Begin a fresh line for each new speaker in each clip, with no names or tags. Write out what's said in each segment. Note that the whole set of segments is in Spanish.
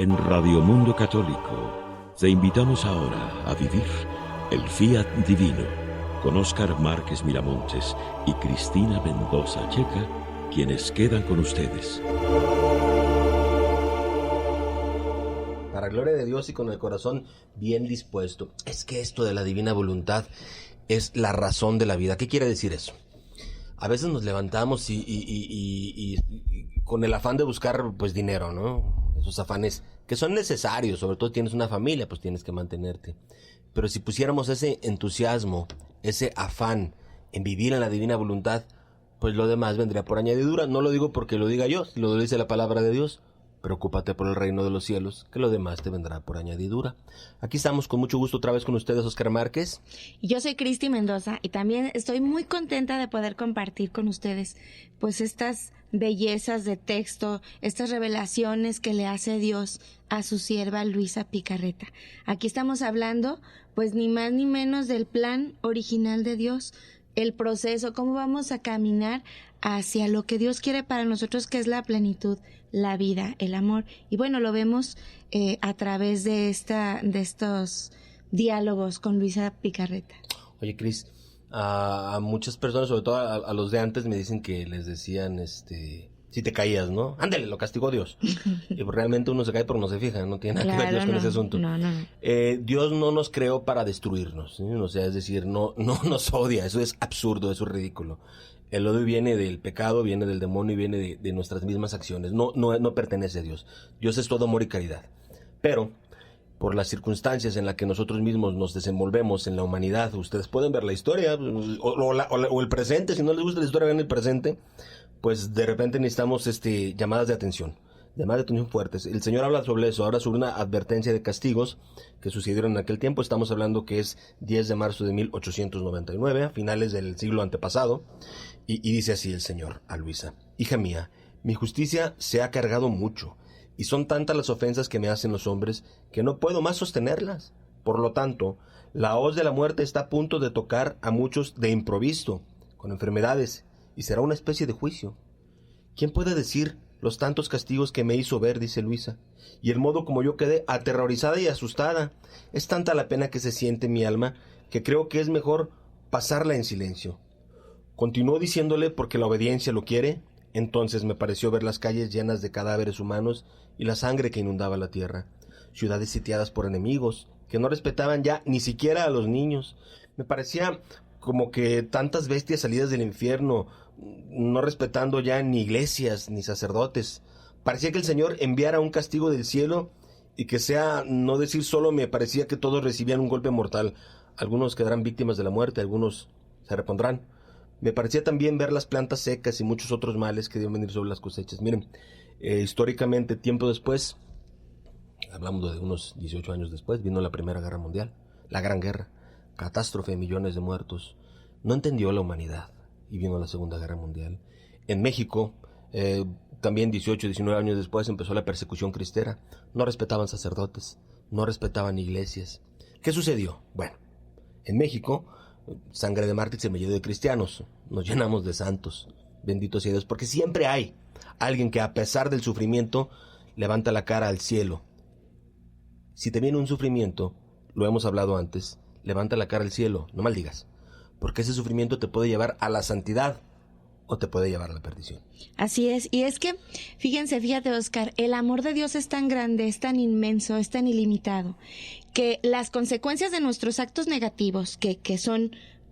En Radio Mundo Católico te invitamos ahora a vivir el Fiat Divino con Óscar Márquez Miramontes y Cristina Mendoza Checa, quienes quedan con ustedes.
Para gloria de Dios y con el corazón bien dispuesto. Es que esto de la divina voluntad es la razón de la vida. ¿Qué quiere decir eso? A veces nos levantamos y con el afán de buscar pues dinero, ¿no? Esos afanes que son necesarios, sobre todo tienes una familia, pues tienes que mantenerte. Pero si pusiéramos ese entusiasmo, ese afán en vivir en la divina voluntad, pues lo demás vendría por añadidura. No lo digo porque lo diga yo, lo dice la palabra de Dios. Preocúpate por el reino de los cielos, que lo demás te vendrá por añadidura. Aquí estamos con mucho gusto otra vez con ustedes, Óscar Márquez.
Y yo soy Cristi Mendoza y también estoy muy contenta de poder compartir con ustedes pues estas bellezas de texto, estas revelaciones que le hace Dios a su sierva Luisa Picarreta. Aquí estamos hablando pues ni más ni menos del plan original de Dios, el proceso, cómo vamos a caminar hacia lo que Dios quiere para nosotros, que es la plenitud, la vida, el amor. Y bueno, lo vemos a través de estos diálogos con Luisa Picarreta.
Oye, Cris, a muchas personas, sobre todo a los de antes, me dicen que les decían, si te caías, ¿no? Ándale, lo castigó Dios. Y realmente uno se cae pero no se fija, no tiene nada que ver Dios con ese asunto.
No.
Dios no nos creó para destruirnos, ¿sí? O sea, es decir, no nos odia, eso es absurdo, eso es ridículo. El odio viene del pecado, viene del demonio y viene de nuestras mismas acciones. No pertenece a Dios. Dios es todo amor y caridad. Pero por las circunstancias en las que nosotros mismos nos desenvolvemos en la humanidad, ustedes pueden ver la historia o el presente. Si no les gusta la historia, vean el presente. Pues de repente necesitamos llamadas de atención fuertes. El Señor habla sobre eso, ahora sobre una advertencia de castigos que sucedieron en aquel tiempo. Estamos hablando que es 10 de marzo de 1899, a finales del siglo antepasado, y dice así el Señor a Luisa: hija mía, mi justicia se ha cargado mucho, y son tantas las ofensas que me hacen los hombres que no puedo más sostenerlas. Por lo tanto, la hoz de la muerte está a punto de tocar a muchos de improviso, con enfermedades, y será una especie de juicio. ¿Quién puede decir los tantos castigos que me hizo ver?, dice Luisa, y el modo como yo quedé aterrorizada y asustada. Es tanta la pena que se siente en mi alma que creo que es mejor pasarla en silencio. Continuó diciéndole, porque la obediencia lo quiere. Entonces me pareció ver las calles llenas de cadáveres humanos y la sangre que inundaba la tierra, ciudades sitiadas por enemigos que no respetaban ya ni siquiera a los niños. Me parecía como que tantas bestias salidas del infierno, no respetando ya ni iglesias ni sacerdotes. Parecía que el Señor enviara un castigo del cielo y que sea, no decir solo, me parecía que todos recibían un golpe mortal. Algunos quedarán víctimas de la muerte, algunos se repondrán. Me parecía también ver las plantas secas y muchos otros males que deben venir sobre las cosechas. Miren, históricamente, tiempo después, hablamos de unos 18 años después, vino la Primera Guerra Mundial, la Gran Guerra, catástrofe, millones de muertos. No entendió la humanidad y vino la Segunda Guerra Mundial. En México, también 18, 19 años después, empezó la persecución cristera. No respetaban sacerdotes, no respetaban iglesias. ¿Qué sucedió? Bueno, en México, sangre de mártir, semillero de cristianos. Nos llenamos de santos, bendito sea Dios, porque siempre hay alguien que a pesar del sufrimiento levanta la cara al cielo. Si te viene un sufrimiento, lo hemos hablado antes, levanta la cara al cielo, no maldigas, porque ese sufrimiento te puede llevar a la santidad o te puede llevar a la perdición.
Así es, y es que, fíjate, Óscar, el amor de Dios es tan grande, es tan inmenso, es tan ilimitado, que las consecuencias de nuestros actos negativos, que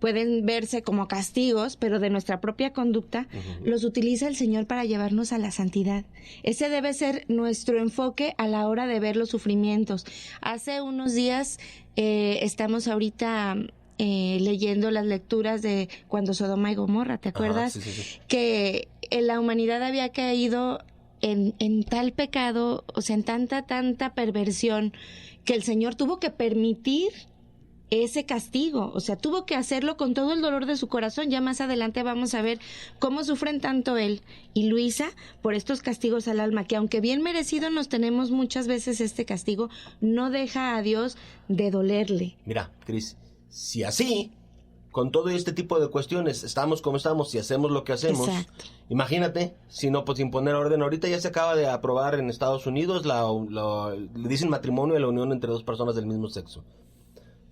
pueden verse como castigos, pero de nuestra propia conducta, los utiliza el Señor para llevarnos a la santidad. Ese debe ser nuestro enfoque a la hora de ver los sufrimientos. Hace unos días estamos ahorita leyendo las lecturas de cuando Sodoma y Gomorra, ¿te acuerdas?
Ajá, sí.
Que la humanidad había caído en tal pecado, o sea, en tanta perversión, que el Señor tuvo que permitir ese castigo, o sea, tuvo que hacerlo con todo el dolor de su corazón. Ya más adelante vamos a ver cómo sufren tanto él y Luisa por estos castigos al alma, que aunque bien merecido nos tenemos muchas veces este castigo, no deja a Dios de dolerle.
Mira, Cris, si así con todo este tipo de cuestiones, estamos como estamos, si hacemos lo que hacemos.
Exacto.
Imagínate, si no, pues sin poner orden. Ahorita ya se acaba de aprobar en Estados Unidos, le dicen matrimonio a la unión entre dos personas del mismo sexo.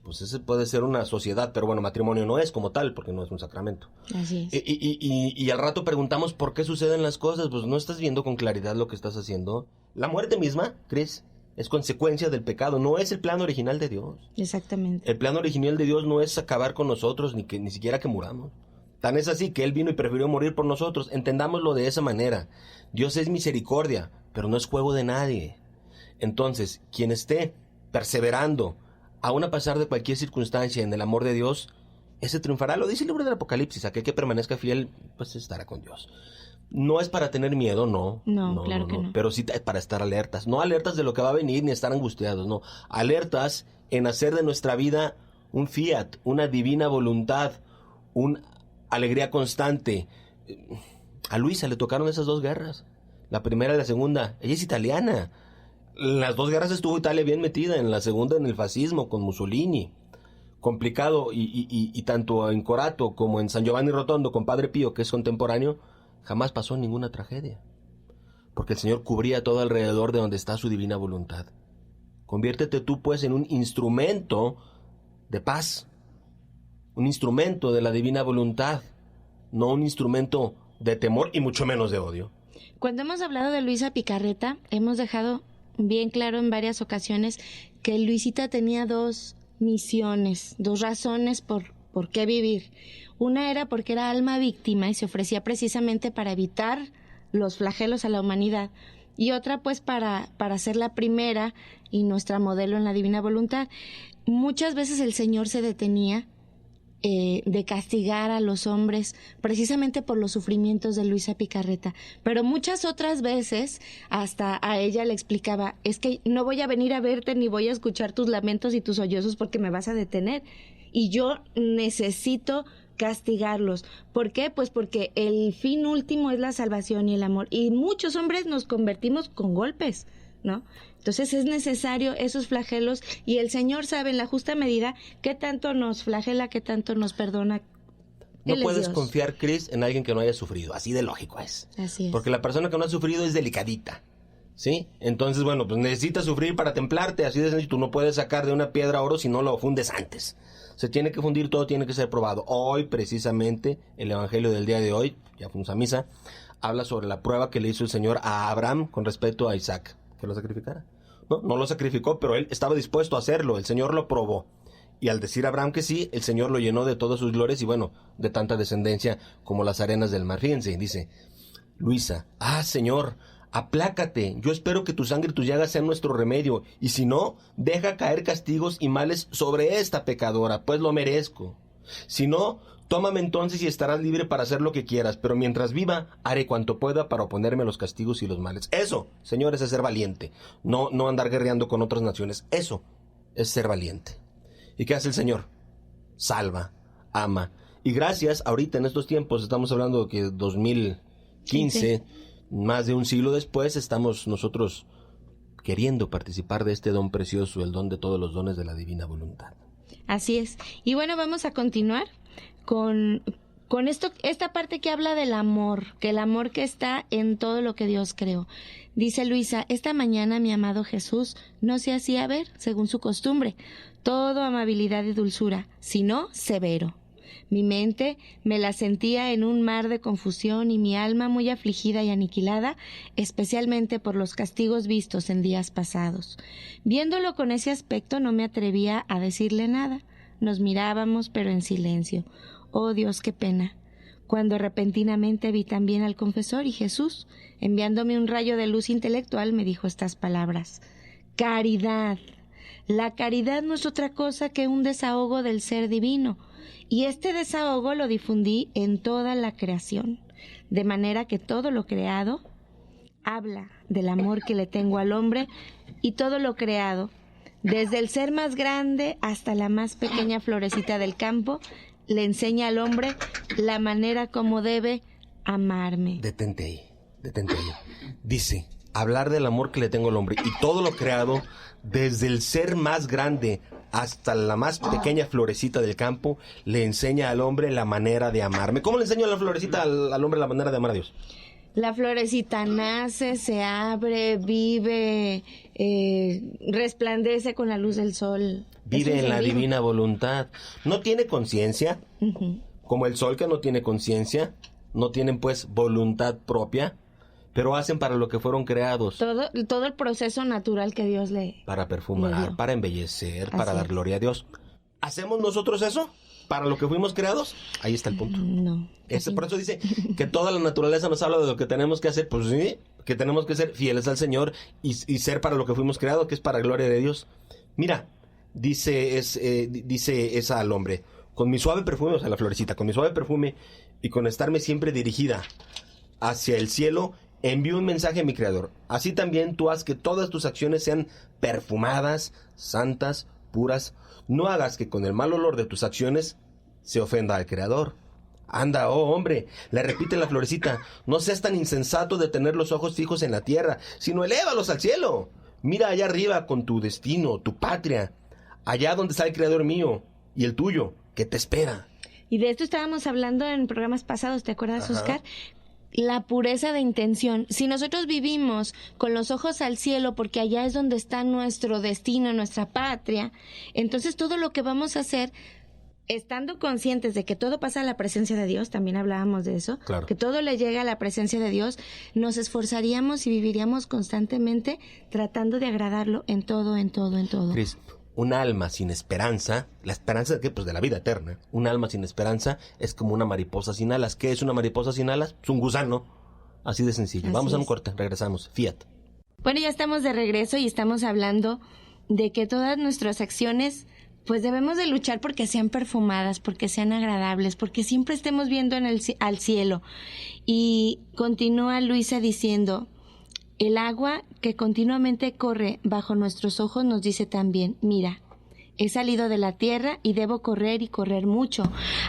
Pues ese puede ser una sociedad, pero bueno, matrimonio no es como tal, porque no es un sacramento.
Así es.
Y al rato preguntamos por qué suceden las cosas, pues no estás viendo con claridad lo que estás haciendo. La muerte misma, Cris, es consecuencia del pecado, no es el plan original de Dios.
Exactamente.
El plan original de Dios no es acabar con nosotros, ni siquiera que muramos. Tan es así que Él vino y prefirió morir por nosotros. Entendámoslo de esa manera. Dios es misericordia, pero no es juego de nadie. Entonces, quien esté perseverando, aún a pesar de cualquier circunstancia en el amor de Dios, ese triunfará. Lo dice el libro del Apocalipsis, aquel que permanezca fiel, pues estará con Dios. No es para tener miedo, no.
No, claro que no.
Pero sí para estar alertas. No alertas de lo que va a venir ni estar angustiados, no. Alertas en hacer de nuestra vida un fiat, una divina voluntad, una alegría constante. A Luisa le tocaron esas dos guerras. La primera y la segunda. Ella es italiana. En las dos guerras estuvo Italia bien metida. En la segunda en el fascismo con Mussolini. Complicado. Y tanto en Corato como en San Giovanni Rotondo con Padre Pío, que es contemporáneo, jamás pasó ninguna tragedia, porque el Señor cubría todo alrededor de donde está su divina voluntad. Conviértete tú pues en un instrumento de paz, un instrumento de la divina voluntad, no un instrumento de temor y mucho menos de odio.
Cuando hemos hablado de Luisa Picarreta, hemos dejado bien claro en varias ocasiones que Luisita tenía dos misiones, dos razones por qué vivir. Una era porque era alma víctima y se ofrecía precisamente para evitar los flagelos a la humanidad. Y otra pues para ser la primera y nuestra modelo en la divina voluntad. Muchas veces el Señor se detenía de castigar a los hombres precisamente por los sufrimientos de Luisa Picarreta. Pero muchas otras veces hasta a ella le explicaba, es que no voy a venir a verte ni voy a escuchar tus lamentos y tus sollozos porque me vas a detener. Y yo necesito castigarlos. ¿Por qué? Pues porque el fin último es la salvación y el amor. Y muchos hombres nos convertimos con golpes, ¿no? Entonces es necesario esos flagelos y el Señor sabe en la justa medida qué tanto nos flagela, qué tanto nos perdona.
No
Él
puedes
es Dios.
confiar, Cris, en alguien que no haya sufrido. Así de lógico es.
Así es.
Porque la persona que no ha sufrido es delicadita. ¿Sí? Entonces, bueno, pues necesitas sufrir para templarte. Así de sencillo. Tú no puedes sacar de una piedra oro si no lo fundes antes. Se tiene que fundir, todo tiene que ser probado. Hoy, precisamente, el evangelio del día de hoy, ya fuimos a misa, habla sobre la prueba que le hizo el Señor a Abraham con respecto a Isaac, que lo sacrificara. No lo sacrificó, pero él estaba dispuesto a hacerlo. El Señor lo probó. Y al decir a Abraham que sí, el Señor lo llenó de todas sus glorias y bueno, de tanta descendencia como las arenas del mar. Fíjense, dice Luisa, Señor, aplácate, yo espero que tu sangre y tus llagas sean nuestro remedio, y si no, deja caer castigos y males sobre esta pecadora, pues lo merezco. Si no, tómame entonces y estarás libre para hacer lo que quieras, pero mientras viva, haré cuanto pueda para oponerme a los castigos y los males. Eso, señores, es ser valiente, no andar guerreando con otras naciones, eso es ser valiente. ¿Y qué hace el Señor? Salva, ama, y gracias, ahorita en estos tiempos, estamos hablando de que 2015... Más de un siglo después estamos nosotros queriendo participar de este don precioso, el don de todos los dones de la divina voluntad.
Así es. Y bueno, vamos a continuar con esta parte que habla del amor, que el amor que está en todo lo que Dios creó. Dice Luisa, esta mañana mi amado Jesús no se hacía ver, según su costumbre, todo amabilidad y dulzura, sino severo. Mi mente me la sentía en un mar de confusión y mi alma muy afligida y aniquilada, especialmente por los castigos vistos en días pasados. Viéndolo con ese aspecto no me atrevía a decirle nada. Nos mirábamos, pero en silencio. Oh Dios, qué pena. Cuando repentinamente vi también al confesor y Jesús, enviándome un rayo de luz intelectual, me dijo estas palabras. Caridad. La caridad no es otra cosa que un desahogo del ser divino. Y este desahogo lo difundí en toda la creación, de manera que todo lo creado habla del amor que le tengo al hombre y todo lo creado, desde el ser más grande hasta la más pequeña florecita del campo, le enseña al hombre la manera como debe amarme.
Detente ahí. Dice, hablar del amor que le tengo al hombre y todo lo creado, desde el ser más grande hasta la más pequeña florecita del campo le enseña al hombre la manera de amarme. ¿Cómo le enseño a la florecita al hombre la manera de amar a Dios?
La florecita nace, se abre, vive, resplandece con la luz del sol.
Vive en la divina voluntad. No tiene conciencia, como el sol que no tiene conciencia. No tienen pues voluntad propia, pero hacen para lo que fueron creados.
Todo el proceso natural que Dios
para
le
perfumar,
dio.
para embellecer,
Así
para dar
es.
gloria a Dios. ¿Hacemos nosotros eso? ¿Para lo que fuimos creados? Ahí está el punto.
No.
Por eso dice que toda la naturaleza nos habla de lo que tenemos que hacer. Pues sí, que tenemos que ser fieles al Señor y ser para lo que fuimos creados, que es para gloria de Dios. Mira, dice esa al hombre, con mi suave perfume, o sea, la florecita, con mi suave perfume y con estarme siempre dirigida hacia el cielo, envío un mensaje a mi Creador. Así también tú haz que todas tus acciones sean perfumadas, santas, puras. No hagas que con el mal olor de tus acciones se ofenda al Creador. Anda, oh hombre, le repite la florecita, no seas tan insensato de tener los ojos fijos en la tierra, sino elévalos al cielo. Mira allá arriba con tu destino, tu patria, allá donde está el Creador mío y el tuyo, que te espera.
Y de esto estábamos hablando en programas pasados, ¿te acuerdas,
Ajá.
Oscar? La pureza de intención. Si nosotros vivimos con los ojos al cielo, porque allá es donde está nuestro destino, nuestra patria, entonces todo lo que vamos a hacer, estando conscientes de que todo pasa a la presencia de Dios, también hablábamos de eso,
Claro.
que todo le llega a la presencia de Dios, nos esforzaríamos y viviríamos constantemente tratando de agradarlo en todo, en todo, en todo.
Cris, un alma sin esperanza, ¿la esperanza de qué? Pues de la vida eterna. Un alma sin esperanza es como una mariposa sin alas. ¿Qué es una mariposa sin alas? Es un gusano. Así de sencillo.
Así
Vamos a un
es.
corte, regresamos. Fiat.
Bueno, ya estamos de regreso y estamos hablando de que todas nuestras acciones, pues debemos de luchar porque sean perfumadas, porque sean agradables, porque siempre estemos viendo al cielo. Y continúa Luisa diciendo, el agua que continuamente corre bajo nuestros ojos nos dice también, mira, he salido de la tierra y debo correr y correr mucho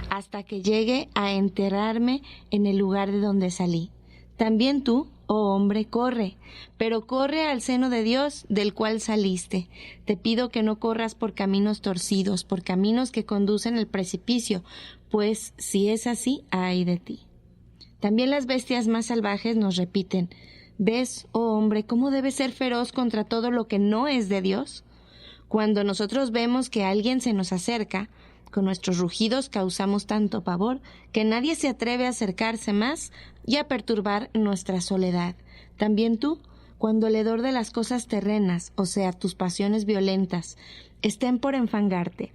hasta que llegue a enterrarme en el lugar de donde salí. También tú, oh hombre, corre, pero corre al seno de Dios del cual saliste. Te pido que no corras por caminos torcidos, por caminos que conducen al precipicio, pues si es así, ay de ti. También las bestias más salvajes nos repiten, ¿ves, oh hombre, cómo debes ser feroz contra todo lo que no es de Dios? Cuando nosotros vemos que alguien se nos acerca, con nuestros rugidos causamos tanto pavor que nadie se atreve a acercarse más y a perturbar nuestra soledad. También tú, cuando el hedor de las cosas terrenas, o sea, tus pasiones violentas, estén por enfangarte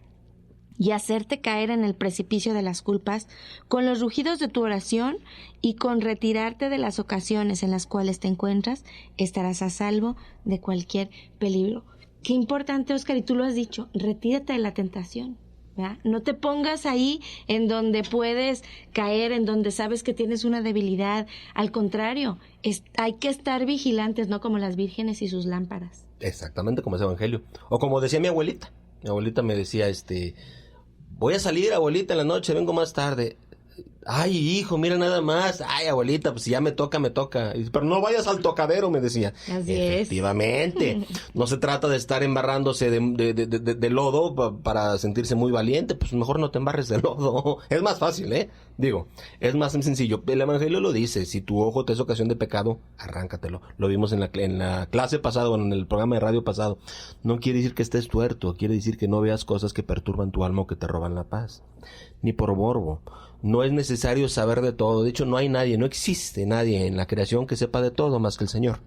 y hacerte caer en el precipicio de las culpas, con los rugidos de tu oración y con retirarte de las ocasiones en las cuales te encuentras, estarás a salvo de cualquier peligro. Qué importante, Oscar, y tú lo has dicho, retírate de la tentación. ¿verdad? No te pongas ahí en donde puedes caer, en donde sabes que tienes una debilidad. Al contrario, hay que estar vigilantes, no como las vírgenes y sus lámparas.
Exactamente como ese evangelio. O como decía mi abuelita. Mi abuelita me decía, voy a salir, abuelita, en la noche, vengo más tarde. Ay, hijo, mira nada más. Ay, abuelita, pues si ya me toca, me toca. Pero no vayas al tocadero, me decía.
Así
Efectivamente. No se trata de estar embarrándose de lodo para sentirse muy valiente. Pues mejor no te embarres de lodo. Es más fácil, ¿eh? Digo, es más sencillo. El evangelio lo dice. Si tu ojo te es ocasión de pecado, arráncatelo. Lo vimos en la clase pasada, bueno, en el programa de radio pasado. No quiere decir que estés tuerto. Quiere decir que no veas cosas que perturban tu alma o que te roban la paz. Ni por morbo. No es necesario saber de todo. De hecho, no hay nadie, no existe nadie en la creación que sepa de todo más que el Señor.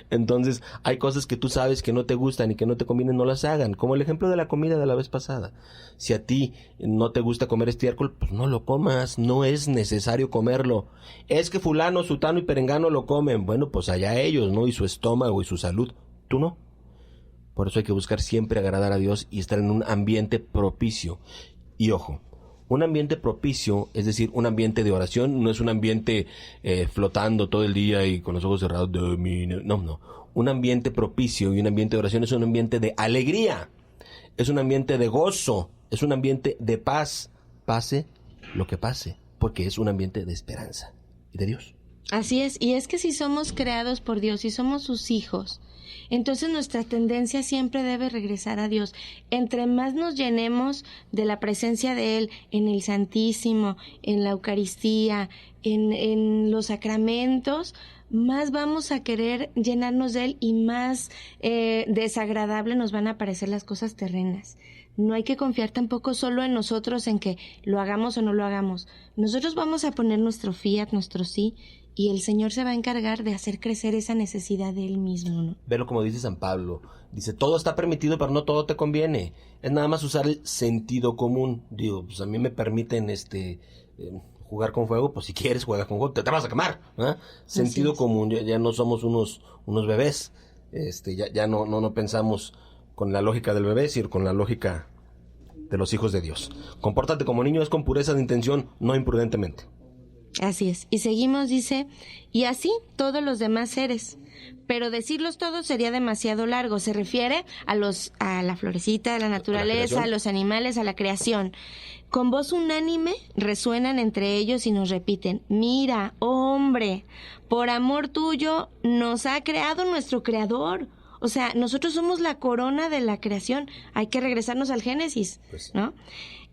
Entonces, hay cosas que tú sabes que no te gustan y que no te convienen, no las hagan. Como el ejemplo de la comida de la vez pasada. Si a ti no te gusta comer estiércol, pues no lo comas. No es necesario comerlo. Es que fulano, sutano y perengano lo comen. Bueno, pues allá ellos, ¿no? Y su estómago y su salud. Tú no. Por eso hay que buscar siempre agradar a Dios y estar en un ambiente propicio. Y ojo, un ambiente propicio, es decir, un ambiente de oración, no es un ambiente flotando todo el día y con los ojos cerrados. No. Un ambiente propicio y un ambiente de oración es un ambiente de alegría, es un ambiente de gozo, es un ambiente de paz, pase lo que pase, porque es un ambiente de esperanza y de Dios.
Así es, y es que si somos creados por Dios, si somos sus hijos, Entonces nuestra tendencia siempre debe regresar a Dios. Entre más nos llenemos de la presencia de Él en el Santísimo, en la Eucaristía, en los sacramentos, más vamos a querer llenarnos de Él y más desagradable nos van a parecer las cosas terrenas. No hay que confiar tampoco solo en nosotros, en que lo hagamos o no lo hagamos. Nosotros vamos a poner nuestro fiat, nuestro sí, y el Señor se va a encargar de hacer crecer esa necesidad de Él mismo, ¿no?
Velo como dice San Pablo. Dice, todo está permitido, pero no todo te conviene. Es nada más usar el sentido común. Digo, pues a mí me permiten jugar con fuego, pues si quieres juega con fuego, te vas a quemar, ¿eh? Sentido común, ya no somos unos bebés. Ya no pensamos con la lógica del bebé, sino con la lógica de los hijos de Dios. Compórtate como niño, es con pureza de intención, no imprudentemente.
Así es. Y seguimos, dice, y así todos los demás seres. Pero decirlos todos sería demasiado largo. Se refiere a la florecita, a la naturaleza, a los animales, a la creación. Con voz unánime resuenan entre ellos y nos repiten, mira, oh hombre, por amor tuyo nos ha creado nuestro Creador. O sea, nosotros somos la corona de la creación. Hay que regresarnos al Génesis, pues, ¿no?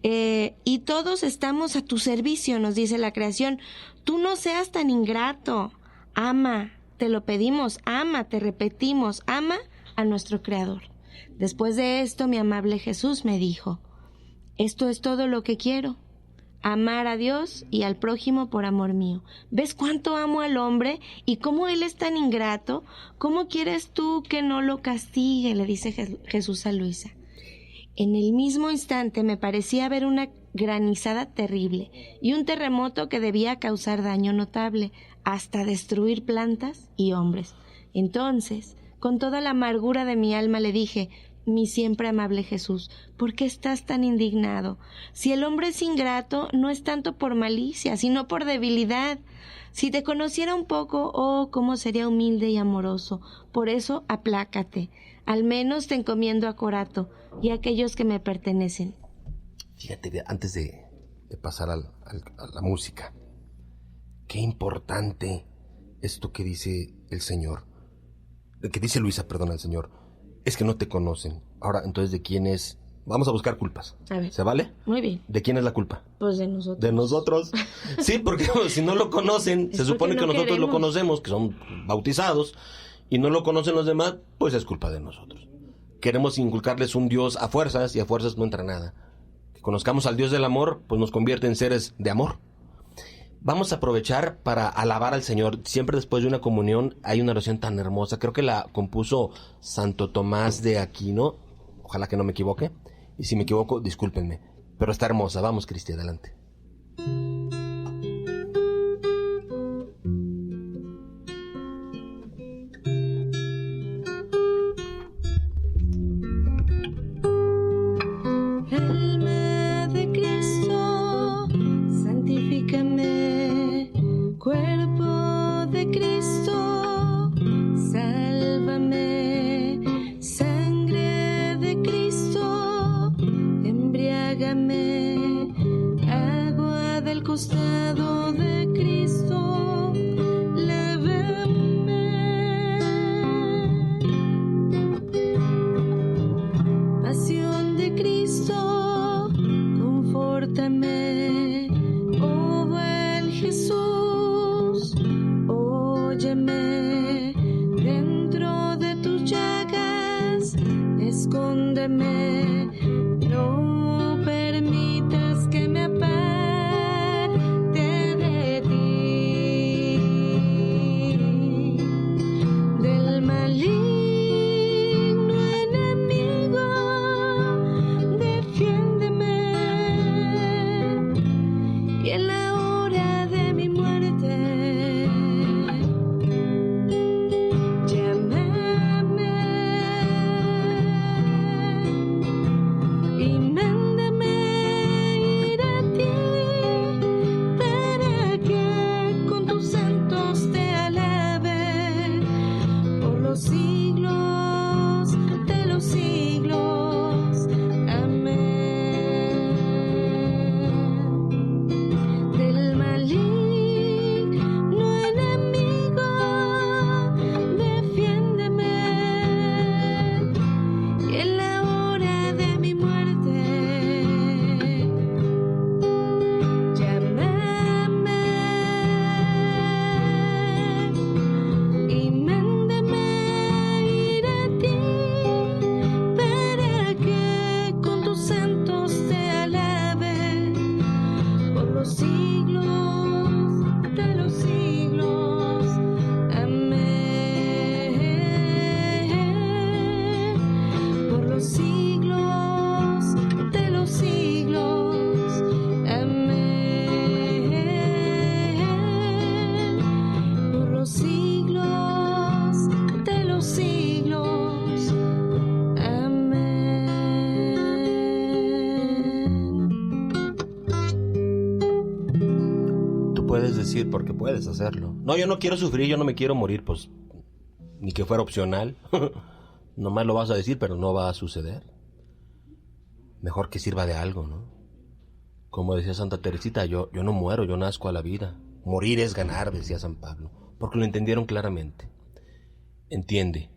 Y todos estamos a tu servicio, nos dice la creación. Tú no seas tan ingrato. Ama, te lo pedimos, ama, te repetimos, ama a nuestro Creador. Después de esto, mi amable Jesús me dijo, esto es todo lo que quiero. Amar a Dios y al prójimo por amor mío. ¿Ves cuánto amo al hombre y cómo él es tan ingrato? ¿Cómo quieres tú que no lo castigue?, le dice Jesús a Luisa. En el mismo instante me parecía ver una granizada terrible y un terremoto que debía causar daño notable, hasta destruir plantas y hombres. Entonces, con toda la amargura de mi alma le dije, mi siempre amable Jesús, ¿por qué estás tan indignado? Si el hombre es ingrato, no es tanto por malicia, sino por debilidad. Si te conociera un poco, oh, cómo sería humilde y amoroso. Por eso, aplácate. Al menos te encomiendo a Corato y a aquellos que me pertenecen.
Fíjate, antes de pasar a la música, qué importante esto que dice el Señor, que dice Luisa, perdón, al Señor. Es que no te conocen. Ahora, entonces, ¿de quién es? Vamos a buscar culpas.
A ver.
¿Se vale?
Muy bien.
¿De quién es la culpa?
Pues de nosotros.
¿De nosotros? Sí, porque si no lo conocen, se supone que nosotros
queremos.
lo conocemos, que son bautizados, y no lo conocen los demás, pues es culpa de nosotros. Queremos inculcarles un Dios a fuerzas, y a fuerzas no entra nada. Que conozcamos al Dios del amor, pues nos convierte en seres de amor. Vamos a aprovechar para alabar al Señor. Siempre después de una comunión hay una oración tan hermosa. Creo que la compuso Santo Tomás de Aquino. Ojalá que no me equivoque. Y si me equivoco, discúlpenme. Pero está hermosa. Vamos, Cristi, adelante.
Alma de Cristo, santifícame. Cuerpo de Cristo, sálvame. Sangre de Cristo, embriágame. Agua del costado de Cristo, lávame. Pasión de Cristo, confórtame. Oh buen Jesús, óyeme. Dentro de tus llagas, escóndeme. No permitas que me aparte de ti. Del maligno enemigo, defiéndeme. Y en la hora de mi muerte, llámame.
decir porque puedes hacerlo. No, yo no quiero sufrir, yo no me quiero morir, pues ni que fuera opcional. Nomás lo vas a decir, pero no va a suceder. Mejor que sirva de algo, ¿no? Como decía Santa Teresita, yo no muero, yo nazco a la vida. Morir es ganar, decía San Pablo, porque lo entendieron claramente. Entiende,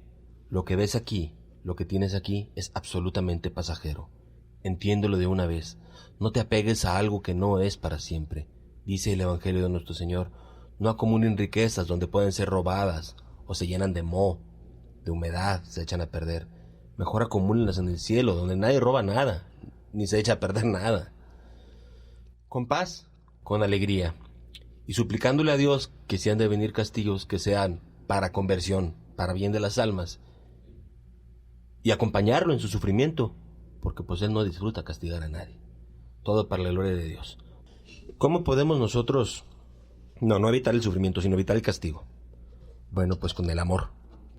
lo que ves aquí, lo que tienes aquí, es absolutamente pasajero. Entiéndelo de una vez. No te apegues a algo que no es para siempre. Dice el Evangelio de nuestro Señor, no acumulen riquezas donde pueden ser robadas o se llenan de moho, de humedad, se echan a perder. Mejor acumúlenlas en el cielo, donde nadie roba nada, ni se echa a perder nada. Con paz, con alegría, y suplicándole a Dios que si han de venir castigos, que sean para conversión, para bien de las almas, y acompañarlo en su sufrimiento, porque pues Él no disfruta castigar a nadie. Todo para la gloria de Dios. ¿Cómo podemos nosotros, no evitar el sufrimiento, sino evitar el castigo? Bueno, pues con el amor.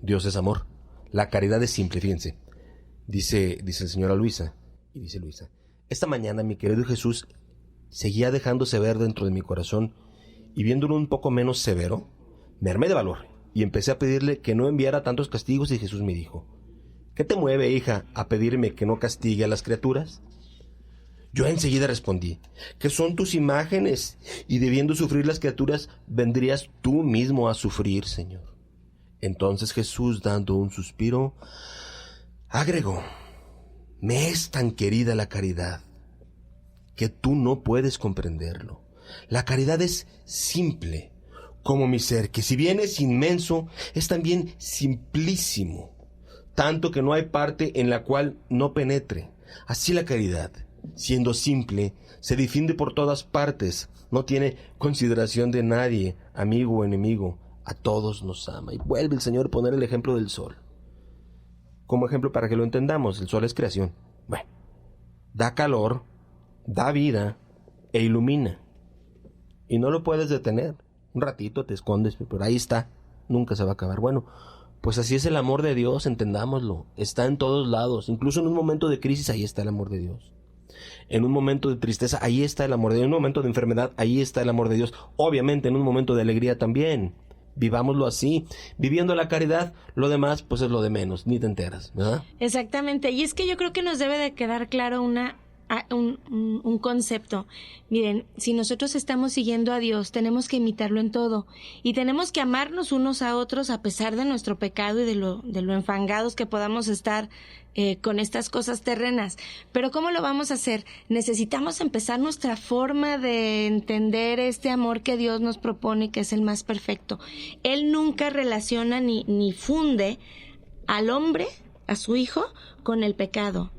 Dios es amor. La caridad es simple, fíjense. Dice el Señor a Luisa, y dice Luisa, esta mañana mi querido Jesús seguía dejándose ver dentro de mi corazón, y viéndolo un poco menos severo, me armé de valor, y empecé a pedirle que no enviara tantos castigos, y Jesús me dijo, ¿qué te mueve, hija, a pedirme que no castigue a las criaturas? Yo enseguida respondí, que son tus imágenes, y debiendo sufrir las criaturas, vendrías tú mismo a sufrir, Señor. Entonces Jesús, dando un suspiro, agregó, me es tan querida la caridad, que tú no puedes comprenderlo. La caridad es simple, como mi ser, que si bien es inmenso, es también simplísimo, tanto que no hay parte en la cual no penetre. Así la caridad, siendo simple, se difunde por todas partes, no tiene consideración de nadie, amigo o enemigo, a todos nos ama. Y vuelve el Señor a poner el ejemplo del sol. Como ejemplo para que lo entendamos, el sol es creación. Bueno, da calor, da vida e ilumina. Y no lo puedes detener. Un ratito te escondes, pero ahí está, nunca se va a acabar. Bueno, pues así es el amor de Dios, entendámoslo. Está en todos lados, incluso en un momento de crisis, ahí está el amor de Dios. En un momento de tristeza, ahí está el amor de Dios. En un momento de enfermedad, ahí está el amor de Dios. Obviamente en un momento de alegría también. Vivámoslo así, viviendo la caridad, lo demás pues es lo de menos, ni te enteras, ¿verdad?
Exactamente, y es que yo creo que nos debe de quedar claro un concepto. Miren, si nosotros estamos siguiendo a Dios, tenemos que imitarlo en todo y tenemos que amarnos unos a otros a pesar de nuestro pecado y de lo enfangados que podamos estar con estas cosas terrenas. Pero ¿cómo lo vamos a hacer? Necesitamos empezar nuestra forma de entender este amor que Dios nos propone, que es el más perfecto. Él nunca relaciona ni funde al hombre, a su hijo, con el pecado.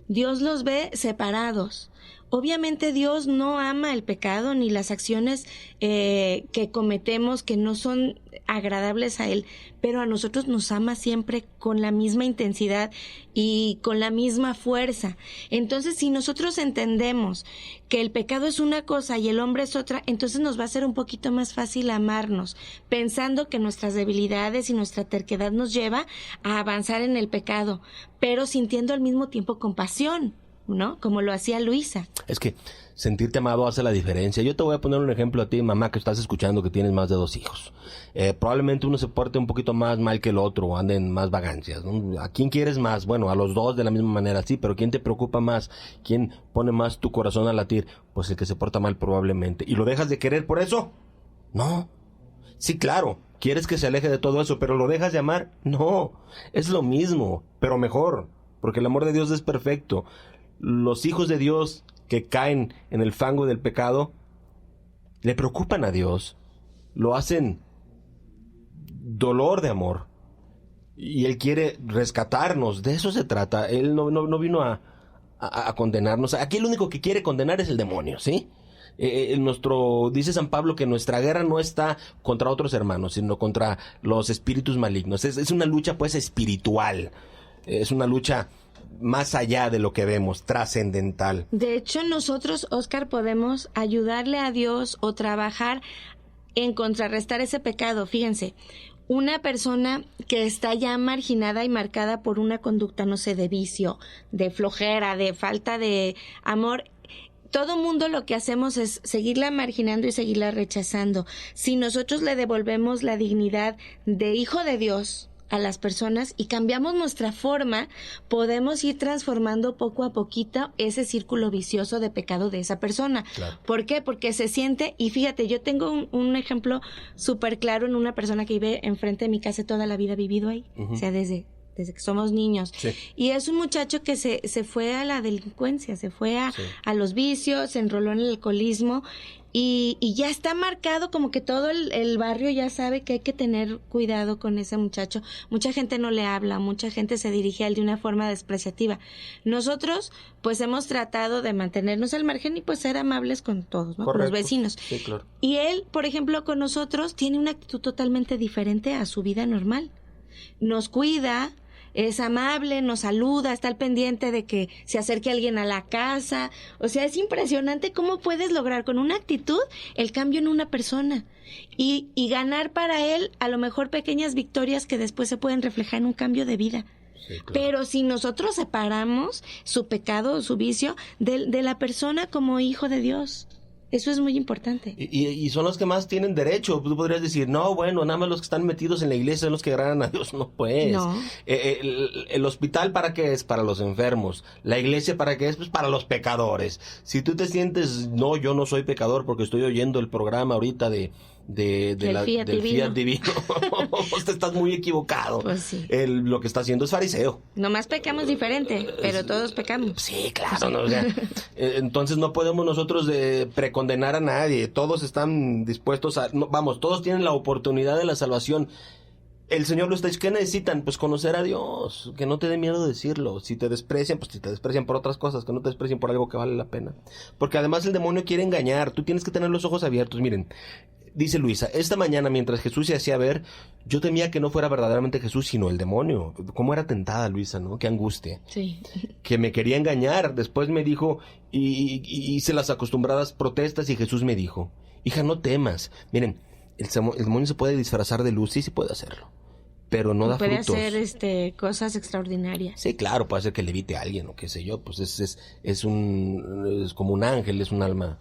Dios los ve separados. Obviamente Dios no ama el pecado ni las acciones que cometemos que no son agradables a Él, pero a nosotros nos ama siempre con la misma intensidad y con la misma fuerza. Entonces, si nosotros entendemos que el pecado es una cosa y el hombre es otra, entonces nos va a ser un poquito más fácil amarnos, pensando que nuestras debilidades y nuestra terquedad nos lleva a avanzar en el pecado, pero sintiendo al mismo tiempo compasión, ¿no? Como lo hacía Luisa.
Es que sentirte amado hace la diferencia. Yo te voy a poner un ejemplo a ti, mamá, que estás escuchando, que tienes más de 2 hijos. Probablemente uno se porte un poquito más mal que el otro, o ande en más vagancias, ¿no? ¿A quién quieres más? Bueno, a los dos de la misma manera, sí, pero ¿quién te preocupa más? ¿Quién pone más tu corazón a latir? Pues el que se porta mal probablemente. ¿Y lo dejas de querer por eso? No. Sí, claro, quieres que se aleje de todo eso, pero ¿lo dejas de amar? No. Es lo mismo, pero mejor, porque el amor de Dios es perfecto. Los hijos de Dios que caen en el fango del pecado le preocupan a Dios, lo hacen dolor de amor y Él quiere rescatarnos. De eso se trata. Él no vino a condenarnos. Aquí el único que quiere condenar es el demonio, ¿sí? Dice San Pablo que nuestra guerra no está contra otros hermanos, sino contra los espíritus malignos. Es una lucha pues espiritual, es una lucha más allá de lo que vemos, trascendental.
De hecho, nosotros, Óscar, podemos ayudarle a Dios o trabajar en contrarrestar ese pecado. Fíjense, una persona que está ya marginada y marcada por una conducta, no sé, de vicio, de flojera, de falta de amor, todo mundo lo que hacemos es seguirla marginando y seguirla rechazando. Si nosotros le devolvemos la dignidad de hijo de Dios a las personas y cambiamos nuestra forma, podemos ir transformando poco a poquito ese círculo vicioso de pecado de esa persona.
Claro.
¿Por qué? Porque se siente, y fíjate, yo tengo un ejemplo súper claro en una persona que vive enfrente de mi casa, toda la vida ha vivido ahí, o sea, desde que somos niños.
Sí.
Y es un muchacho que se fue a la delincuencia, se fue a los vicios, se enroló en el alcoholismo y ya está marcado, como que todo el barrio ya sabe que hay que tener cuidado con ese muchacho. Mucha gente no le habla, mucha gente se dirige a él de una forma despreciativa. Nosotros pues hemos tratado de mantenernos al margen y pues ser amables con todos, ¿no? Con los vecinos.
Sí, claro.
Y él, por ejemplo, con nosotros tiene una actitud totalmente diferente a su vida normal. Nos cuida, es amable, nos saluda, está al pendiente de que se acerque alguien a la casa. O sea, es impresionante cómo puedes lograr con una actitud el cambio en una persona y ganar para él a lo mejor pequeñas victorias que después se pueden reflejar en un cambio de vida. Sí, claro. Pero si nosotros separamos su pecado o su vicio de la persona como hijo de Dios, eso es muy importante.
Y son los que más tienen derecho. Tú podrías decir, no, bueno, nada más los que están metidos en la iglesia son los que agradan a Dios. No, pues.
No.
El hospital, ¿para qué es? Para los enfermos. La iglesia, ¿para qué es? Pues para los pecadores. Si tú te sientes, no, yo no soy pecador porque estoy oyendo el programa ahorita del Fiat Divino. Te estás muy equivocado.
Pues sí.
Lo que está haciendo es fariseo.
Nomás pecamos diferente, pero todos pecamos.
Sí, claro. ¿No? O sea, entonces no podemos nosotros precondenar a nadie. Todos están dispuestos a... No, vamos, todos tienen la oportunidad de la salvación. El Señor lo está diciendo. ¿Qué necesitan? Pues conocer a Dios. Que no te dé miedo decirlo. Si te desprecian, pues si te desprecian por otras cosas, que no te desprecien por algo que vale la pena. Porque además el demonio quiere engañar. Tú tienes que tener los ojos abiertos. Miren, dice Luisa, esta mañana mientras Jesús se hacía ver, yo temía que no fuera verdaderamente Jesús, sino el demonio. ¿Cómo era tentada Luisa, no? Qué angustia.
Sí.
Que me quería engañar. Después me dijo, y hice las acostumbradas protestas y Jesús me dijo, hija, no temas. Miren, el demonio se puede disfrazar de luz, sí puede hacerlo, pero no da frutos.
Puede hacer cosas extraordinarias.
Sí, claro, puede hacer que levite a alguien o qué sé yo, pues es como un ángel, es un alma.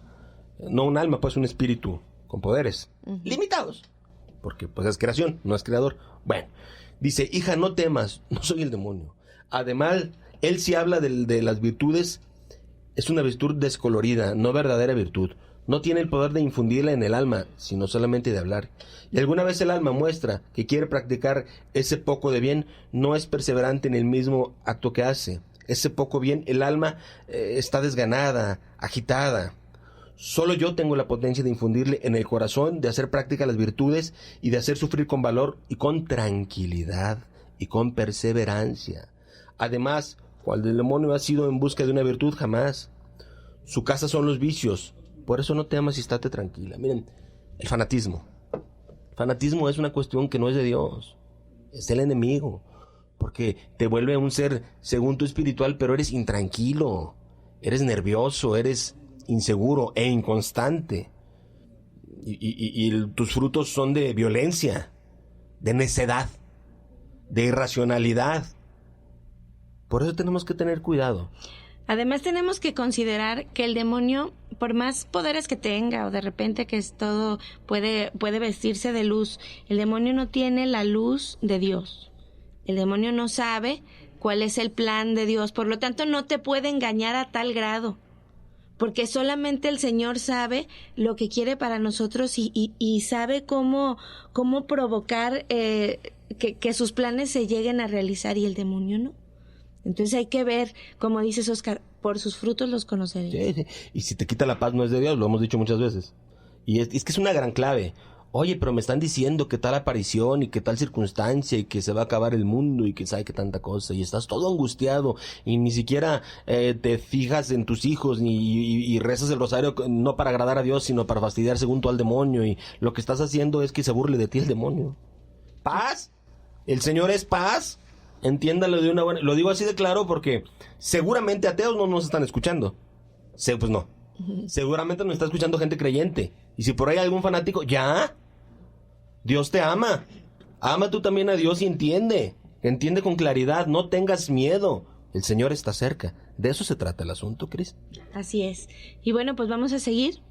No un alma, pues un espíritu con poderes limitados, porque pues es creación, no es creador. Bueno, dice, hija, no temas, no soy el demonio. Además, él sí habla de las virtudes, es una virtud descolorida, no verdadera virtud. No tiene el poder de infundirla en el alma, sino solamente de hablar. Y alguna vez el alma muestra que quiere practicar ese poco de bien, no es perseverante en el mismo acto que hace. Ese poco bien, el alma está desganada, agitada. Solo yo tengo la potencia de infundirle en el corazón, de hacer práctica las virtudes y de hacer sufrir con valor y con tranquilidad y con perseverancia. Además, cuando el demonio ha sido en busca de una virtud, jamás. Su casa son los vicios. Por eso no temas y estate tranquila. Miren, el fanatismo. El fanatismo es una cuestión que no es de Dios. Es el enemigo. Porque te vuelve un ser según tu espiritual, pero eres intranquilo. Eres nervioso, eres inseguro e inconstante. Y tus frutos son de violencia, de necedad, de irracionalidad. Por eso tenemos que tener cuidado.
Además tenemos que considerar que el demonio, por más poderes que tenga o de repente que es todo puede vestirse de luz, el demonio no tiene la luz de Dios. El demonio no sabe cuál es el plan de Dios, por lo tanto no te puede engañar a tal grado, porque solamente el Señor sabe lo que quiere para nosotros y sabe cómo provocar que sus planes se lleguen a realizar y el demonio no. Entonces hay que ver, como dices, Oscar, por sus frutos los conoceréis.
Sí. Y si te quita la paz no es de Dios, lo hemos dicho muchas veces. Y es que es una gran clave. Oye, pero me están diciendo que tal aparición y que tal circunstancia y que se va a acabar el mundo y que sabe que tanta cosa. Y estás todo angustiado y ni siquiera te fijas en tus hijos y rezas el rosario no para agradar a Dios, sino para fastidiar según tú al demonio. Y lo que estás haciendo es que se burle de ti el demonio. ¿Paz? ¿El Señor es paz? Entiéndalo de una buena... Lo digo así de claro porque seguramente ateos no nos están escuchando. Pues no. Seguramente nos está escuchando gente creyente. Y si por ahí hay algún fanático, ya. Dios te ama. Ama tú también a Dios y entiende. Entiende con claridad. No tengas miedo. El Señor está cerca. De eso se trata el asunto, Cris.
Así es. Y bueno, pues vamos a seguir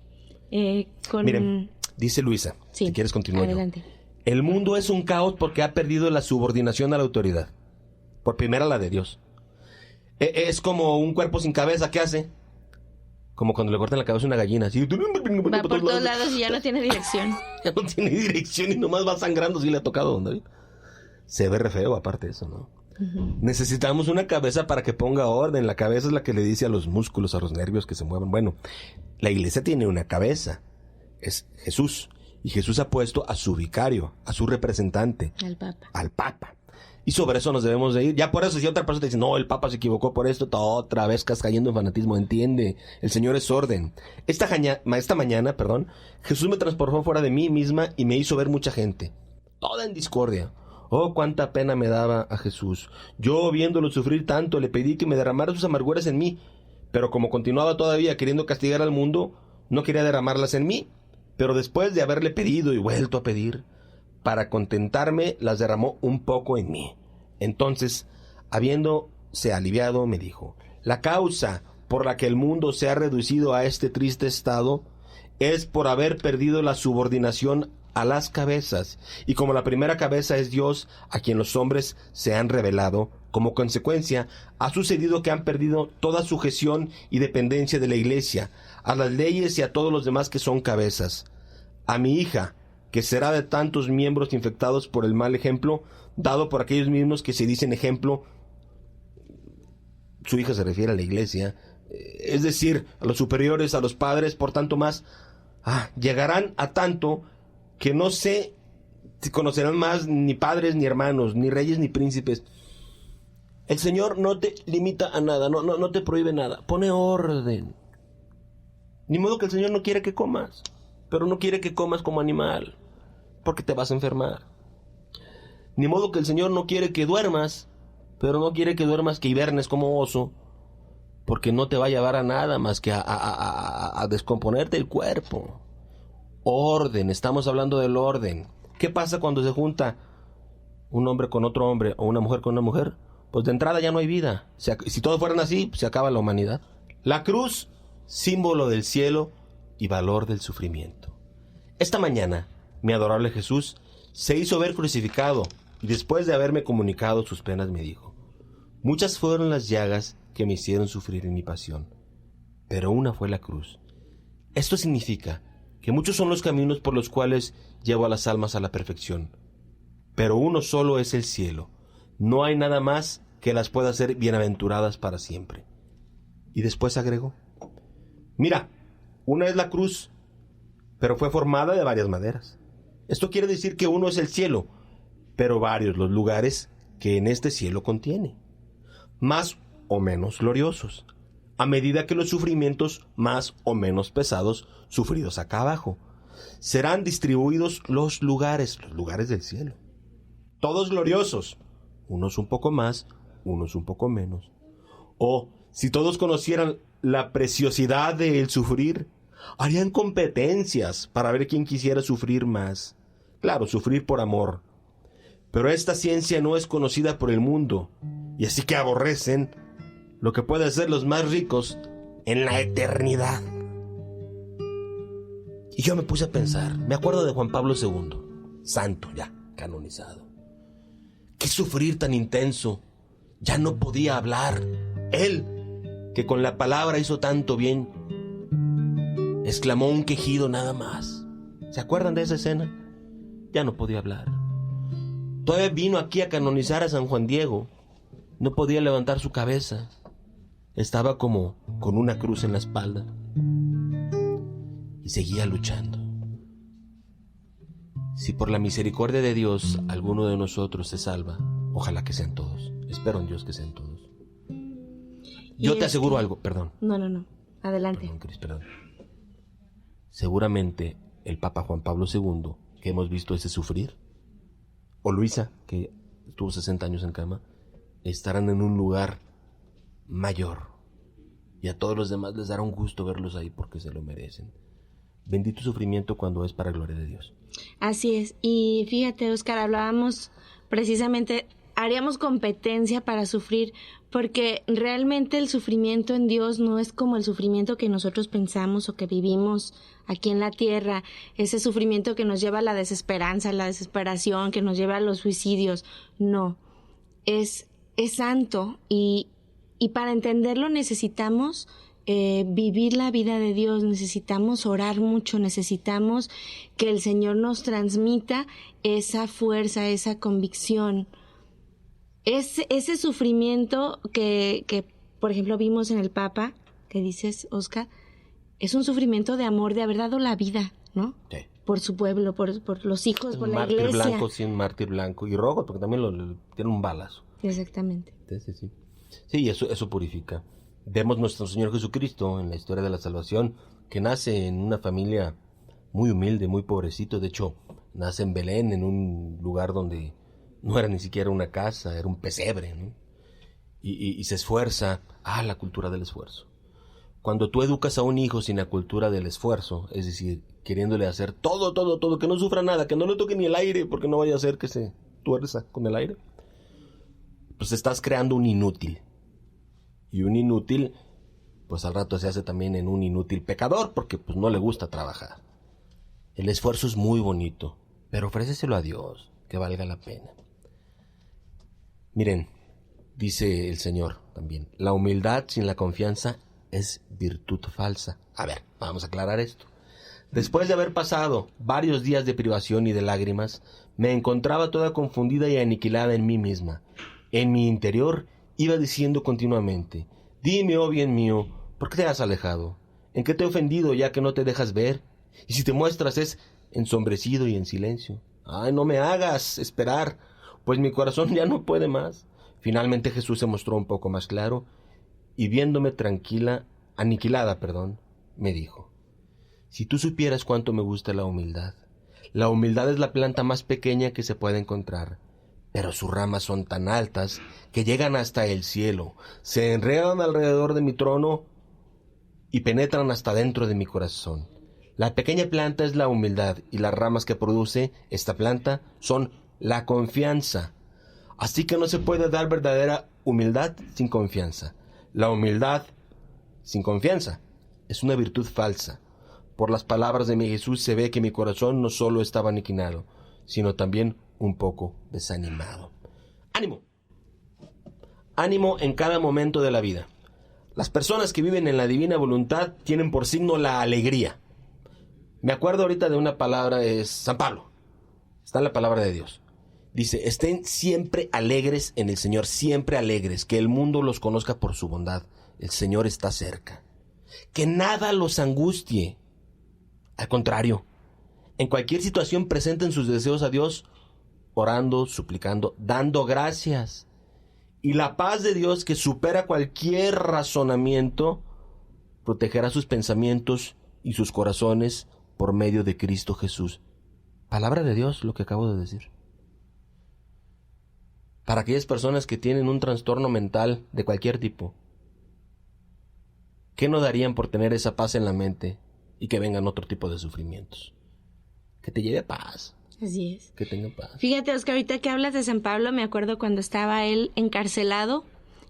con...
Miren, dice Luisa,
sí,
si quieres continuar.
adelante.
El mundo es un caos porque ha perdido la subordinación a la autoridad. Por primera la de Dios. Es como un cuerpo sin cabeza, ¿qué hace? Como cuando le cortan la cabeza a una gallina. Así.
Va por todos lados y ya no tiene dirección.
Ya no tiene dirección y nomás va sangrando si le ha tocado, don David. Se ve re feo aparte de eso, ¿no? Uh-huh. Necesitamos una cabeza para que ponga orden. La cabeza es la que le dice a los músculos, a los nervios que se muevan. Bueno, la iglesia tiene una cabeza. Es Jesús. Y Jesús ha puesto a su vicario, a su representante. Al Papa. Y sobre eso nos debemos de ir. Ya por eso, si otra persona te dice, no, el Papa se equivocó por esto, otra vez estás cayendo en fanatismo. Entiende, el Señor es orden. Esta mañana, Jesús me transportó fuera de mí misma y me hizo ver mucha gente. Toda en discordia. Oh, cuánta pena me daba a Jesús. Yo, viéndolo sufrir tanto, le pedí que me derramara sus amarguras en mí. Pero como continuaba todavía queriendo castigar al mundo, no quería derramarlas en mí. Pero después de haberle pedido y vuelto a pedir, para contentarme, las derramó un poco en mí. Entonces, habiéndose aliviado, me dijo, la causa por la que el mundo se ha reducido a este triste estado es por haber perdido la subordinación a las cabezas, y como la primera cabeza es Dios, a quien los hombres se han revelado, como consecuencia, ha sucedido que han perdido toda sujeción y dependencia de la iglesia, a las leyes y a todos los demás que son cabezas. A mi hija, que será de tantos miembros infectados por el mal ejemplo, dado por aquellos mismos que se dicen ejemplo, su hija se refiere a la iglesia, es decir, a los superiores, a los padres, por tanto más, llegarán a tanto que no sé si conocerán más ni padres ni hermanos, ni reyes ni príncipes. El Señor no te limita a nada, no te prohíbe nada, pone orden. Ni modo que el Señor no quiere que comas, pero no quiere que comas como animal, porque te vas a enfermar. Ni modo que el Señor no quiere que duermas, pero no quiere que duermas, que hibernes como oso, porque no te va a llevar a nada más que a descomponerte el cuerpo. Orden, estamos hablando del orden. ¿Qué pasa cuando se junta un hombre con otro hombre o una mujer con una mujer? Pues de entrada ya no hay vida. Si todos fueran así, se acaba la humanidad. La cruz, símbolo del cielo y valor del sufrimiento. Esta mañana, mi adorable Jesús se hizo ver crucificado y después de haberme comunicado sus penas me dijo: muchas fueron las llagas que me hicieron sufrir en mi pasión, pero una fue la cruz. Esto significa que muchos son los caminos por los cuales llevo a las almas a la perfección, pero uno solo es el cielo. No hay nada más que las pueda hacer bienaventuradas para siempre. Y después agregó: mira, una es la cruz, pero fue formada de varias maderas. Esto quiere decir que uno es el cielo, pero varios los lugares que en este cielo contiene, más o menos gloriosos, a medida que los sufrimientos más o menos pesados sufridos acá abajo serán distribuidos los lugares del cielo, todos gloriosos, unos un poco más, unos un poco menos. O si todos conocieran la preciosidad del sufrir, harían competencias para ver quién quisiera sufrir más. Claro, sufrir por amor. Pero esta ciencia no es conocida por el mundo, y así que aborrecen lo que pueden ser los más ricos en la eternidad. Y yo me puse a pensar, me acuerdo de Juan Pablo II, santo ya, canonizado. Qué sufrir tan intenso, ya no podía hablar. Él, que con la palabra hizo tanto bien, exclamó un quejido nada más. ¿Se acuerdan de esa escena? Ya no podía hablar. Todavía vino aquí a canonizar a San Juan Diego. No podía levantar su cabeza. Estaba como con una cruz en la espalda. Y seguía luchando. Si por la misericordia de Dios alguno de nosotros se salva, ojalá que sean todos. Espero en Dios que sean todos. Yo te aseguro algo, perdón.
No. Adelante.
Perdón, Cris, perdón. Seguramente el Papa Juan Pablo II, que hemos visto ese sufrir, o Luisa, que estuvo 60 años en cama, estarán en un lugar mayor. Y a todos los demás les dará un gusto verlos ahí porque se lo merecen. Bendito sufrimiento cuando es para gloria de Dios.
Así es. Y fíjate, Óscar, hablábamos precisamente haríamos competencia para sufrir, porque realmente el sufrimiento en Dios no es como el sufrimiento que nosotros pensamos o que vivimos aquí en la tierra, ese sufrimiento que nos lleva a la desesperanza, a la desesperación, que nos lleva a los suicidios. No, es santo y para entenderlo necesitamos vivir la vida de Dios, necesitamos orar mucho, necesitamos que el Señor nos transmita esa fuerza, esa convicción. Ese sufrimiento que, por ejemplo, vimos en el Papa, que dices, Oscar, es un sufrimiento de amor, de haber dado la vida, ¿no?
Sí.
Por su pueblo, por los hijos, por la iglesia.
Un mártir blanco, sí, un mártir blanco. Y rojo, porque también tiene un balazo.
Exactamente.
Sí. Sí, eso purifica. Vemos nuestro Señor Jesucristo en la historia de la salvación, que nace en una familia muy humilde, muy pobrecito. De hecho, nace en Belén, en un lugar donde no era ni siquiera una casa, era un pesebre, ¿no? Y se esfuerza. La cultura del esfuerzo. Cuando tú educas a un hijo sin la cultura del esfuerzo, es decir, queriéndole hacer todo, que no sufra nada, que no le toque ni el aire, porque no vaya a ser que se tuerza con el aire, pues estás creando un inútil. Y un inútil, pues al rato se hace también en un inútil pecador, porque pues no le gusta trabajar. El esfuerzo es muy bonito, pero ofréceselo a Dios, que valga la pena. Miren, dice el Señor también, la humildad sin la confianza es virtud falsa. A ver, vamos a aclarar esto. Después de haber pasado varios días de privación y de lágrimas, me encontraba toda confundida y aniquilada en mí misma. En mi interior iba diciendo continuamente, dime, oh bien mío, ¿por qué te has alejado? ¿En qué te he ofendido ya que no te dejas ver? Y si te muestras es ensombrecido y en silencio. No me hagas esperar, pues mi corazón ya no puede más. Finalmente Jesús se mostró un poco más claro y viéndome aniquilada, me dijo, si tú supieras cuánto me gusta la humildad es la planta más pequeña que se puede encontrar, pero sus ramas son tan altas que llegan hasta el cielo, se enredan alrededor de mi trono y penetran hasta dentro de mi corazón. La pequeña planta es la humildad y las ramas que produce esta planta son la confianza. Así que no se puede dar verdadera humildad sin confianza. La humildad sin confianza es una virtud falsa. Por las palabras de mi Jesús se ve que mi corazón no solo estaba aniquilado, sino también un poco desanimado. ¡Ánimo! Ánimo en cada momento de la vida. Las personas que viven en la divina voluntad tienen por signo la alegría. Me acuerdo ahorita de una palabra, es San Pablo. Está en la palabra de Dios. Dice, estén siempre alegres en el Señor, siempre alegres, que el mundo los conozca por su bondad. El Señor está cerca. Que nada los angustie. Al contrario, en cualquier situación presenten sus deseos a Dios, orando, suplicando, dando gracias. Y la paz de Dios, que supera cualquier razonamiento, protegerá sus pensamientos y sus corazones por medio de Cristo Jesús. Palabra de Dios, lo que acabo de decir. Para aquellas personas que tienen un trastorno mental de cualquier tipo, ¿qué no darían por tener esa paz en la mente y que vengan otro tipo de sufrimientos? Que te lleve paz.
Así es.
Que tenga paz.
Fíjate, Oscar, ahorita que hablas de San Pablo, me acuerdo cuando estaba él encarcelado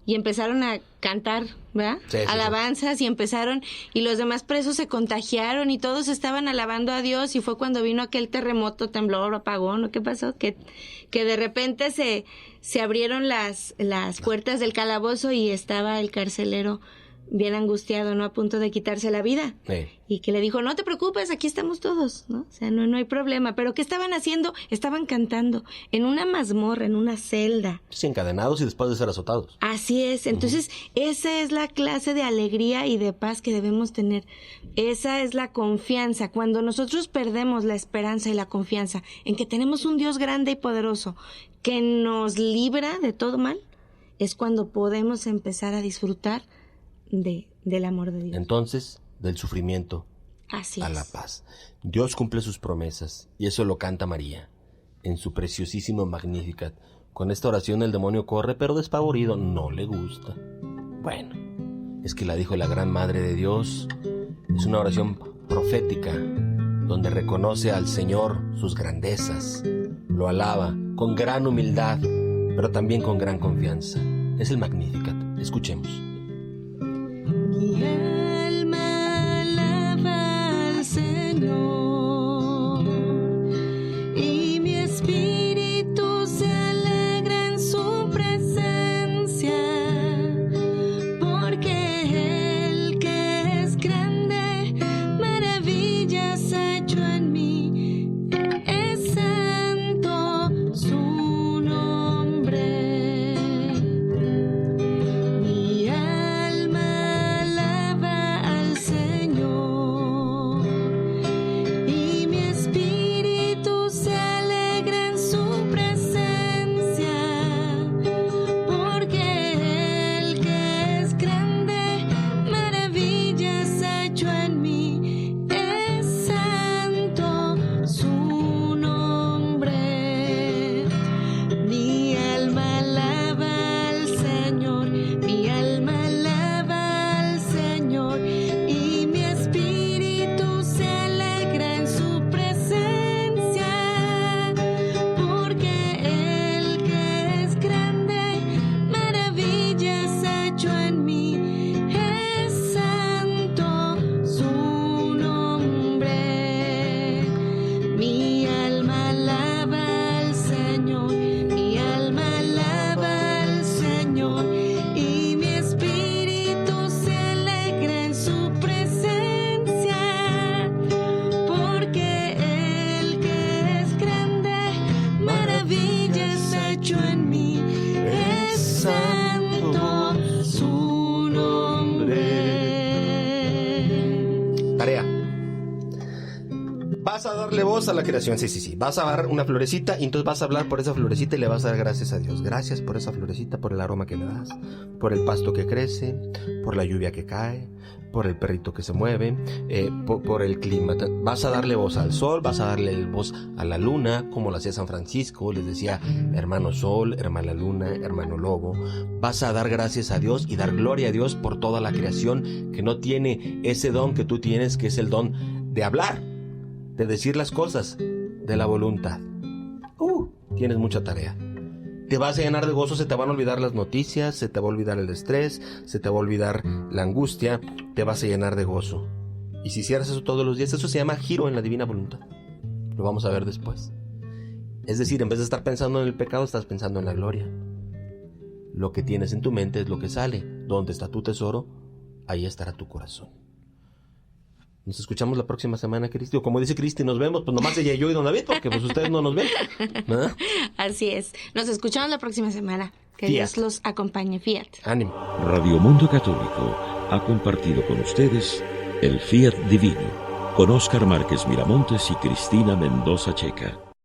y empezaron a cantar, ¿verdad?
Sí,
alabanzas, y empezaron, y los demás presos se contagiaron y todos estaban alabando a Dios, y fue cuando vino aquel terremoto, temblor, apagón, ¿o qué pasó? Que de repente se abrieron las puertas del calabozo y estaba el carcelero bien angustiado, ¿no? A punto de quitarse la vida.
Sí.
Y que le dijo, no te preocupes, aquí estamos todos, ¿no? O sea, no hay problema. Pero ¿qué estaban haciendo? Estaban cantando en una mazmorra, en una celda.
Sí, encadenados y después de ser azotados.
Así es. Entonces, esa es la clase de alegría y de paz que debemos tener. Esa es la confianza. Cuando nosotros perdemos la esperanza y la confianza en que tenemos un Dios grande y poderoso que nos libra de todo mal, es cuando podemos empezar a disfrutar del amor de Dios.
Entonces, del sufrimiento
Así
a
es.
la paz. Dios cumple sus promesas, y eso lo canta María en su preciosísimo Magnificat. Con esta oración el demonio corre, pero despavorido, no le gusta. Bueno, es que la dijo la gran Madre de Dios. Es una oración profética, donde reconoce al Señor sus grandezas, lo alaba con gran humildad, pero también con gran confianza. Es el Magnificat. Escuchemos.
Mi alma alaba al Señor y mi espíritu se alegra en su presencia, porque Él que es grande, maravillas ha hecho en mí, es santo su nombre. Mi alma alaba al Señor y mi espíritu se alegra en su presencia, porque Él que es grande, maravillas ha hecho en mí, es santo su nombre. Mi alma alaba al Señor, mi alma alaba al Señor y mi espíritu se alegra en su presencia, porque Él que es grande, maravillas ha hecho en mí, es santo su nombre. Mi alma alaba al Señor, mi alma alaba al Señor y mi espíritu se alegra en su presencia, porque Él que es grande, maravillas ha hecho en mí, es santo su nombre.
Tarea. Vas a darle voz a la creación, sí. Vas a dar una florecita y entonces vas a hablar por esa florecita y le vas a dar gracias a Dios. Gracias por esa florecita, por el aroma que me das, por el pasto que crece, por la lluvia que cae, por el perrito que se mueve, por el clima. Vas a darle voz al sol, vas a darle voz a la luna, como lo hacía San Francisco, les decía hermano sol, hermana luna, hermano lobo. Vas a dar gracias a Dios y dar gloria a Dios por toda la creación que no tiene ese don que tú tienes, que es el don de hablar, de decir las cosas, de la voluntad. Tienes mucha tarea. Te vas a llenar de gozo, se te van a olvidar las noticias, se te va a olvidar el estrés, se te va a olvidar la angustia, te vas a llenar de gozo. Y si hicieras eso todos los días, eso se llama giro en la divina voluntad. Lo vamos a ver después. Es decir, en vez de estar pensando en el pecado, estás pensando en la gloria. Lo que tienes en tu mente es lo que sale. Donde está tu tesoro, ahí estará tu corazón. Nos escuchamos la próxima semana, Cristi. O como dice Cristi, nos vemos, pues nomás ella y yo y don David, porque pues ustedes no nos ven. ¿Verdad?
Así es. Nos escuchamos la próxima semana. Que
Fiat.
Dios los acompañe. Fiat.
Ánimo.
Radio Mundo Católico ha compartido con ustedes el Fiat Divino con Óscar Márquez Miramontes y Cristina Mendoza Checa.